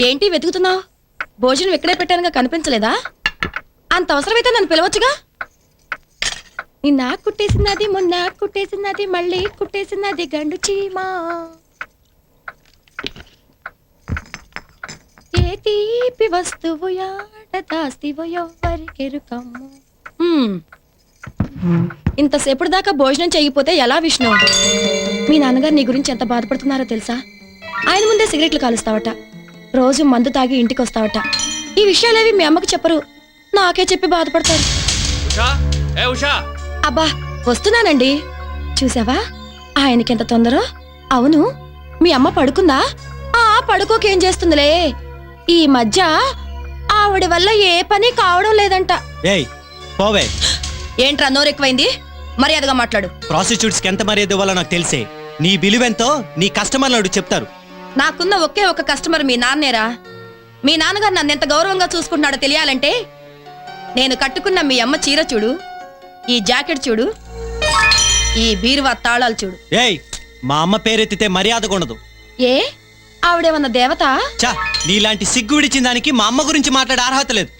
ఏంటి వెతుకుతున్నావు? భోజనం ఇక్కడే పెట్టానుగా, కనిపించలేదా? అంత అవసరమైతే నన్ను పిలవచ్చుగా. నిన్న కుట్టేసినది, మొన్న కుట్టేసినది, మళ్ళీ కుట్టేసినది గండు చీమా. ఏ తీపి వస్తువు యాడదాస్తివో ఎవ్వరికెరుకమ్ము. ఇంతసేపటి దాకా భోజనం చేయకపోతే ఎలా విష్ణు? మీ నాన్నగారు నీ గురించి ఎంత బాధపడుతున్నారో తెలుసా? ఆయన ముందే సిగరెట్లు కాలుస్తావట, రోజు మందు తాగి ఇంటికి వస్తావట. ఈ విషయాలేవి మీ అమ్మకి చెప్పరు, నాకే చెప్పి బాధపడతారు. అబ్బా వస్తున్నానండి. చూసావా ఆయనకెంత తొందర? అవును, మీ అమ్మ పడుకుందా? పడుకోకేం చేస్తుందిలే. ఈ మధ్య ఆవిడ వల్ల ఏ పని కావడం లేదంట. ఏంట్రా నోరెక్కువైంది? మర్యాదగా మాట్లాడు. ప్రాస్టిట్యూట్స్ కి ఎంత మర్యాద ఇవ్వాలో నాకు తెలిసే. నీ విలువెంతో నీ కస్టమర్లు చెప్తారు. నాకున్న ఒకే ఒక కస్టమర్ మీ నాన్నేరా. మీ నాన్నగారు నన్ను ఎంత గౌరవంగా చూసుకుంటున్నాడో తెలియాలంటే నేను కట్టుకున్న మీ అమ్మ చీర చూడు, ఈ జాకెట్ చూడు, ఈ బీరువా తాళాలు చూడు. ఏయ్, మా అమ్మ పేరెత్తితే మర్యాద ఉండదు. ఏ ఆవిడేమన్న దేవత? చా, నీలాంటి సిగ్గు విడిచిన దానికి మా అమ్మ గురించి మాట్లాడే అర్హత లేదు.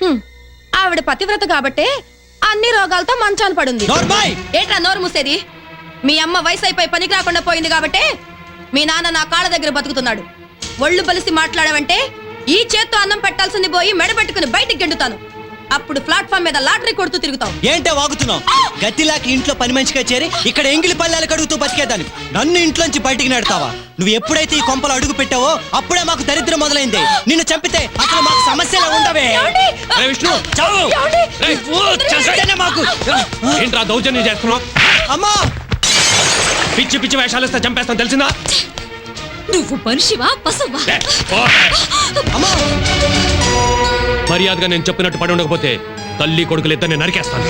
ఆవిడ పతివ్రత కాబట్టే అన్ని రోగాలతో మంచాన పడుంది. ఏంట్రా నోరు మూసేది? మీ అమ్మ వయసు అయిపోయి పనికి రాకుండా పోయింది కాబట్టే మీ నాన్న నా కాళ్ళ దగ్గర బతుకుతున్నాడు. ఒళ్ళు బలిసి మాట్లాడావంటే ఈ చేత్తో అన్నం పెట్టాల్సింది పోయి మెడ పెట్టుకుని బయటికి గెండుతాను. అప్పుడు ప్లాట్ఫామ్ మీద లాటరీ కొడుతూ తిరుగుతావు. ఏంటే వాగుతున్నావు? గట్టిలాకి ఇంట్లో పని మంచిగా చేరి ఇక్కడ ఎంగిలి పల్లెలు కడుగుతూ బతికేదాన్ని నన్ను ఇంట్లోంచి బయటికి నెడతావా? నువ్వు ఎప్పుడైతే ఈ కొంపలు అడుగు పెట్టావో అప్పుడే మాకు దరిద్రం మొదలైంది. నిన్ను చంపితే అసలు మాకు సమస్యలు ఉండవే. ఏంట్రా దౌర్జన్యం చేస్తున్నావు? అమ్మా, పిచ్చి పిచ్చి వేషాలు ఇస్తే చంపేస్తాను తెలిసిందా? నువ్వు మనిషివా పశువా? మర్యాదగా నేను చెప్పినట్టు పడి ఉండకపోతే తల్లి కొడుకులు ఇద్దరిని నరికేస్తాను.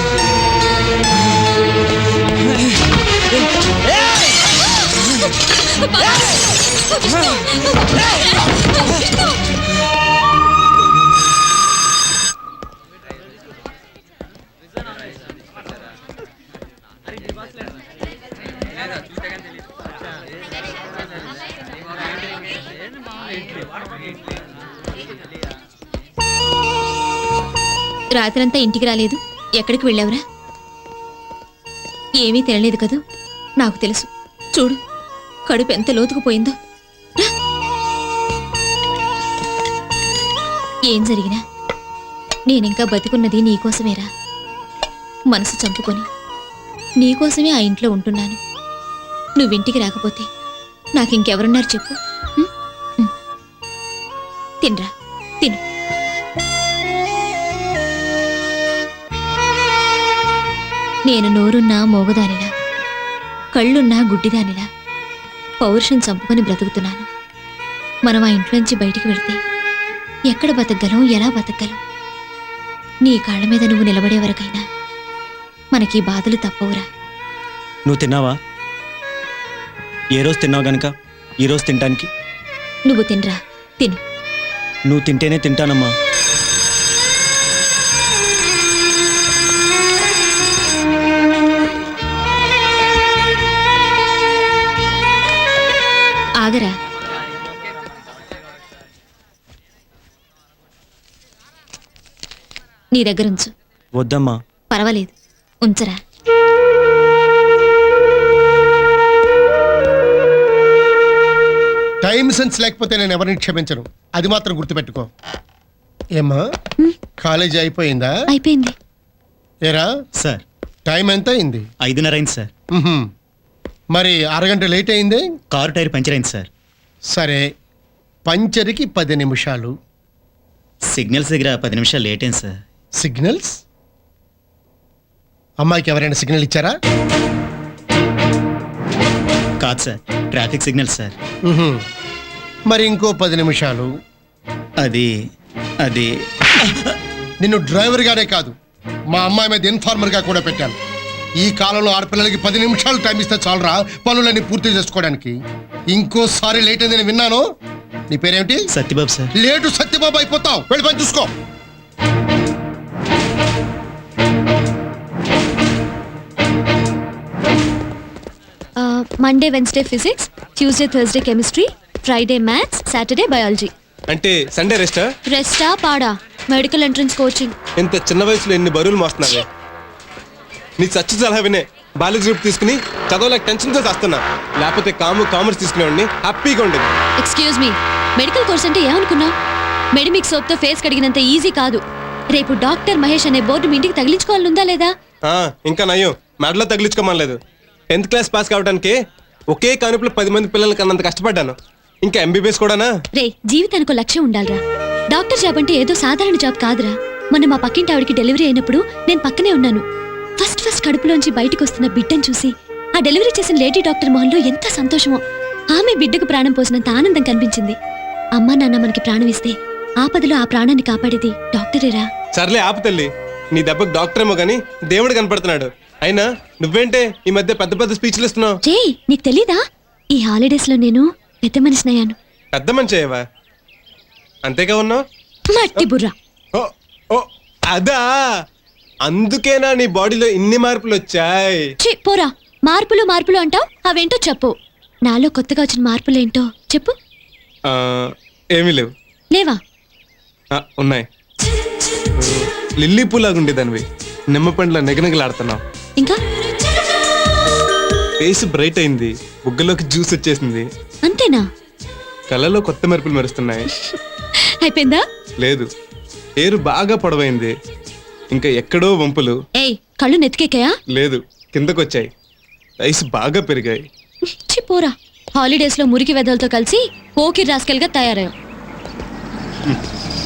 రాత్రంతా ఇంటికి రాలేదు, ఎక్కడికి వెళ్ళావురా? ఏమీ తినలేదు కదూ? నాకు తెలుసు. చూడు కడుపు ఎంత లోతుకుపోయిందో. ఏం జరిగినా నేనింకా బతికున్నది నీకోసమేరా. మనసు చంపుకొని నీకోసమే ఆ ఇంట్లో ఉంటున్నాను. నువ్వింటికి రాకపోతే నాకింకెవరున్నారు చెప్పు? తినరా, తిను. నేను నోరున్నా మోగదానిలా, కళ్ళున్నా గుడ్డిదానిలా పౌరుషం చంపుకొని బ్రతుకుతున్నాను. మనం ఆ ఇంట్లోంచి బయటికి వెళ్తే ఎక్కడ బతకగలం, ఎలా బతకగలం? నీ కాళ్ళ మీద నువ్వు నిలబడే వరకైనా మనకి బాధలు తప్పవురా. నువ్వు తిన్నావా? ఏ రోజు తిన్నావు గనక ఈ రోజు తినడానికి? నువ్వు తినరా, తిను. నువ్వు తింటేనే తింటానమ్మా. ఆగరా. నీ దగ్గరుంచు. వద్దమ్మా. పర్వాలేదు, ఉంచరా. టైం సెన్స్ లేకపోతే నేను ఎవరిని క్షమించను, అది మాత్రం గుర్తుపెట్టుకో. ఏమ్మా, కాలేజీ అయిపోయిందా? అయిపోయింది. ఏరా సార్, టైం ఎంత అయింది? 5:30 అయింది సార్. మరి అరగంట లేట్ అయింది. కారు టైర్ పంచర్ అయింది సార్. సరే, పంచర్కి 10 నిమిషాలు. సిగ్నల్స్ దగ్గర 10 నిమిషాలు లేట్ అయింది సార్. సిగ్నల్స్? అమ్మాయికి ఎవరైనా సిగ్నల్ ఇచ్చారా? కాదు సార్, ట్రాఫిక్ సిగ్నల్ సార్. మరి ఇంకో 10 నిమిషాలు. అది నిన్ను డ్రైవర్గానే కాదు, మా అమ్మాయి మీద ఇన్ఫార్మర్గా కూడా పెట్టాను. ఈ కాలంలో ఆడపిల్లలకి 10 నిమిషాలు టైం ఇస్తే చాలరా పనులన్నీ పూర్తి చేసుకోవడానికి. ఇంకోసారి లేట్ అయిందని విన్నాను. నీ పేరేమిటి? సత్యబాబు సార్. లేటు సత్యబాబు అయిపోతావు. వెళ్ళి పని చూసుకో. Monday Wednesday physics, Tuesday Thursday chemistry, Friday maths, Saturday biology. అంటే సండే రెస్టా? రెస్టా పాడా? Medical entrance coaching. ఇంత చిన్న వయసులో ఎన్ని బరువులు మోస్తున్నావే. నీ సచ్చు సలహా వినే బాలిక గ్రూప్ తీసుకుని చదవలేక టెన్షన్తో చేస్తున్నా. లేకపోతే కామర్స్ తీసుకునేవాడిని, హ్యాపీగా ఉండేది. ఎక్స్క్యూజ్ మీ, మెడికల్ కోర్స్ అంటే ఏమనుకున్నావు? మెడిమిక్ సోప్ తో ఫేస్ కడిగినంత ఈజీ కాదు. రేపు డాక్టర్ మహేష్ అనే బోర్డు మీ ఇంటికి తగిలించుకోవాలనుందా లేదా? ఇంకా నయం, మెడలో తగిలించుకోమనలేదు. 10th క్లాస్ పాస్ కావడానికి ఒకే కానుపులో 10 మంది పిల్లలకి అన్నంత కష్టపడ్డాను. ఇంకా ఎంబీబీఎస్ కూడానా? రే, జీవితానికి ఒక లక్ష్యం ఉండాలిరా. డాక్టర్ జాబ్ అంటే ఏదో సాధారణ జాబ్ కాదురా. మొన్న మా పక్కింటి ఆవిడికి డెలివరీ అయినప్పుడు నేను పక్కనే ఉన్నాను. ఫస్ట్ కడుపులోంచి బయటకు వస్తున్న బిడ్డను చూసి ఆ డెలివరీ చేసిన లేడీ డాక్టర్ మొహంలో ఎంత సంతోషమో. ఆమె బిడ్డకు ప్రాణం పోసినంత ఆనందం కనిపించింది. అమ్మా నాన్న మనకి ప్రాణం ఇస్తే ఆపదలో ఆ ప్రాణాన్ని కాపాడేది డాక్టరేరా. సర్లే ఆపు తల్లి, నీ దెబ్బకు డాక్టర్ ఏమో గానీ దేవుడు కనపడుతున్నాడు. అయినా నువ్వేంటే ఈ మధ్య పెద్ద పెద్ద స్పీచ్లు ఇస్తున్నావు? రే, నీకు తెలీదా? ఈ హాలిడేస్ లో నేను పెద్ద మనిషినయ్యాను. పెద్ద మనిషి అయ్యావా? అంతేగా ఉన్నావు. మట్టి బుర్రా. ఓ ఓ అదా, అందుకేనా నీ బాడీలో ఇన్ని మార్పులు వచ్చాయి? ఛీ, పోరా. మార్పులు అంటావు, అవేంటో చెప్పు. నాలో కొత్తగా వచ్చిన మార్పులేంటో చెప్పు. ఏమీ లేవు. లేవా? ఉన్నాయి. లిల్లీ పూలాగుండేదానివి నిమ్మ పండ్ల నిగనగలాడుతున్నావు. ఇంకా ఫేస్ బ్రైట్ అయింది, బుగ్గలోకి జ్యూస్ వచ్చేసింది. అంతేనా? కళ్ళలో కొత్త మెరుపులు మెరుస్తున్నాయి. అయిపోయిందా? లేదు, ఏరు బాగా పొడవైంది. ఇంకా ఎక్కడో వంపులు. ఏయ్, కళ్ళు నెత్తికెక్కాయా? లేదు, కిందకొచ్చాయి. ఐస్ బాగా పెరిగాయి. ఛీ, పోరా. హాలిడేస్ లో మురికి వెదలతో కలిసి పోకిర్ రాస్కెల్ గా తయారయ్యావు.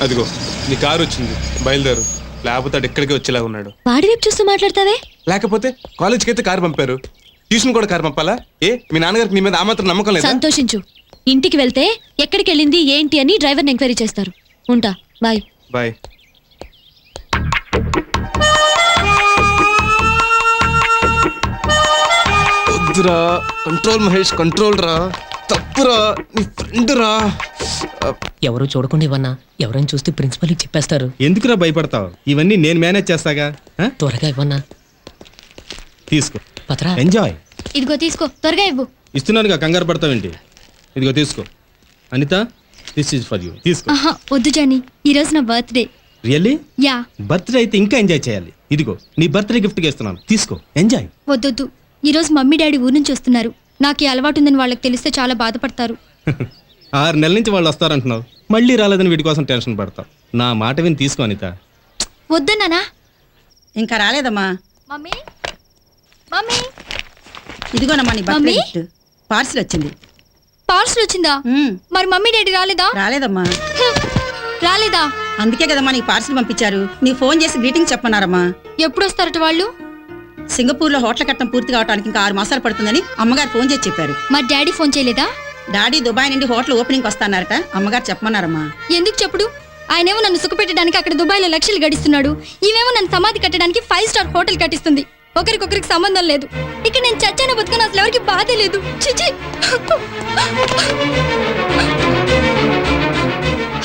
అదిగో నీ కారు వచ్చింది, బయలుదేరు. లేకపోతే అటు ఇక్కడికి వచ్చేలా ఉన్నాడు. వాడి వైపు చూస్తూ మాట్లాడతావే. లేకపోతే కాలేజ్కి అయితే కారు పంపారు, ట్యూషన్ కూడా కారు పంపాలా? మీ నాన్నగారికి నీ మీద ఆ మాత్రం నమ్మకం లేదా? సంతోషించు. ఇంటికి వెళ్తే ఎక్కడికి వెళ్ళింది ఏంటి అని డ్రైవర్ని ఎంక్వైరీ చేస్తారు. ఉంటా, బాయ్. బాయ్. వద్దురా, కంట్రోల్ మహేష్, కంట్రోల్ రా. తప్పురా, నీ ఫ్రెండ్ రా. ఎవరు చూడకుండా ఇవ్వన్నా, ఎవరైనా చూస్తే ప్రిన్సిపల్కి చెప్పేస్తారు. ఎందుకురా భయపడతావు? ఇవన్నీ నేను మేనేజ్ చేస్తాగా. త్వరగా ఇవ్వన్నా. తీసుకో, పత్రా. ఎంజాయ్. ఇదిగో తీసుకో, త్వరగా ఇవ్వు. ఇస్తున్నానుగా, కంగారు పడతావేంటి? ఇదిగో తీసుకో. Anitha, this is for you. తీసుకో. వద్దు జానీ, ఈ రోజు నా బర్త్డే. రియల్లీ? యా. బర్త్డే అయితే ఇంకా ఎంజాయ్ చేయాలి. ఇదిగో నీ బర్త్డే గిఫ్ట్గా ఇస్తున్నాను, తీసుకో, ఎంజాయ్. వద్దొద్దు, ఈ రోజు మమ్మీ డాడీ ఊరు నుంచి వస్తున్నారు. నాకు ఈ అలవాటు ఉందని వాళ్ళకి తెలిస్తే చాలా బాధపడతారు. 6 నెలల నుంచి వాళ్ళు వస్తారంటున్నావు, మళ్ళీ రాలేదని వీటి కోసం టెన్షన్ పడతావు. నా మాట విని తీసుకో అనిత. వద్దన్నానా? ఇంకా రాలేదమ్మా. మమ్మీ, మమ్మీ, ఇదిగోనమ్మా నీ మమ్మీ? Birthday gift. పార్సిల్ వచ్చింది. పార్సల్ వచ్చిందా? మరి మమ్మీ డాడీ రాలేదా? రాలేదమ్మా. రాలేదా? అందుకే కదమ్మా నీకు పార్సిల్ పంపించారు. నీకు ఫోన్ చేసి గ్రీటింగ్స్ చెప్పన్నారమ్మా. ఎప్పుడు వస్తారట వాళ్ళు? సింగపూర్ లో హోటల్ కట్టడం పూర్తి కావడానికి ఇంకా 6 మాసాలు పడుతుందని అమ్మగారు ఫోన్ చేసి చెప్పారు. మరి డాడీ ఫోన్ చేయలేదా? డాడీ దుబాయ్ నుండి హోటల్ ఓపెనింగ్ వస్తాన్నారట, అమ్మగారు చెప్పమన్నారమ్మా. ఎందుకు చెప్పుడు? ఆయనేమో నన్ను సుఖపెట్టడానికి అక్కడ దుబాయ్లో లక్షలు గడిస్తున్నాడు. ఈమెమో నన్ను సమాధి కట్టడానికి 5 స్టార్ హోటల్ కట్టిస్తుంది. ఒకరికొకరికి సంబంధం లేదు. ఇక్కడ నేను చచ్చాన బతుకుని అసలు ఎవరికి బాధే లేదు. చిచి.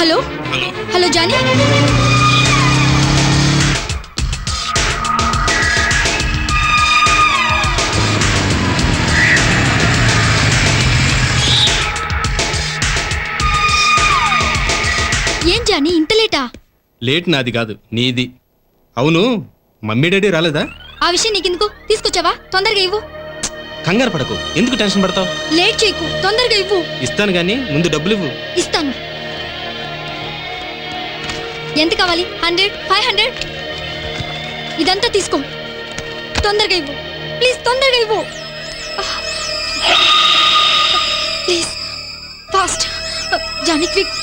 హలో హలో జానీ, ఏం జానీ ఇంత లేటా? లేట్ నాది కాదు, నీది. అవును, మమ్మీ డాడీ రాలేదా? ఆ విషయం నీకెందుకు? తీసుకొచ్చావా? తొందరగా ఇవ్వు. కంగారు పడకు, ఎందుకు టెన్షన్ పడతావు? లేట్ చేయకు, తొందరగా ఇవ్వు. ఇస్తాను కానీ ముందు డబ్బులు ఇవ్వు. ఇస్తాను. ఎంత కావాలి? 100, 500? ఇదంతా తీసుకో. తొందరగా ఇవ్వు ప్లీజ్, తొందరగా ఇవ్వు ప్లీజ్. Fast Johnny, quick.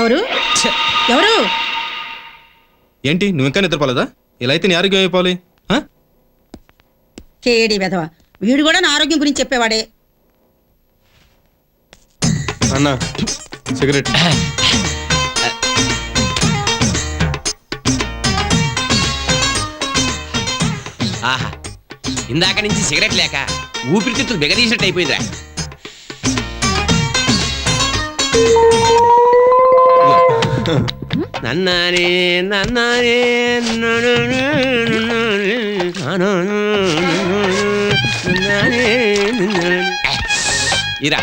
ఎవరు? ఎవరు? ఏంటి, నువ్వు ఇంకా నిద్రపోలేదా? ఇలా అయితే నీ ఆరోగ్యం అయిపోవాలి ఆ? కేడి వెధవ వీడు కూడా నా ఆరోగ్యం గురించి చెప్పేవాడే. అన్న సిగరెట్. ఆహా ఇందాక నుంచి సిగరెట్ లేక ఊపిరితిత్తులు బిగదీసినట్టు అయిపోయిందిరా. నన్నానే నన్నానే ఇరా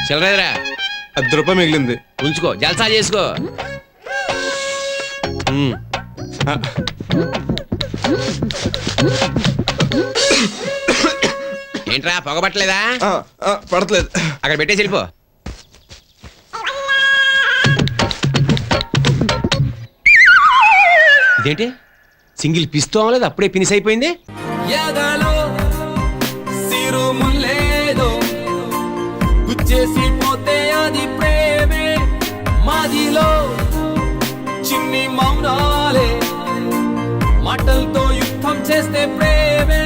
చిల్లరేదిరా 10 రూపాయలు మిగిలింది. ఉంచుకో జల్సా చేసుకో. ఏంట్రా పొగబట్టలేదా? పడట్లేదు. అక్కడ పెట్టేసి వెళ్ళిపో. ఇదేంటి సింగిల్ పిస్తూ లేదు అప్పుడే ఫినిష్ అయిపోయింది. చిన్ని మౌనాలే మాటలతో యుద్ధం చేస్తే ప్రేమే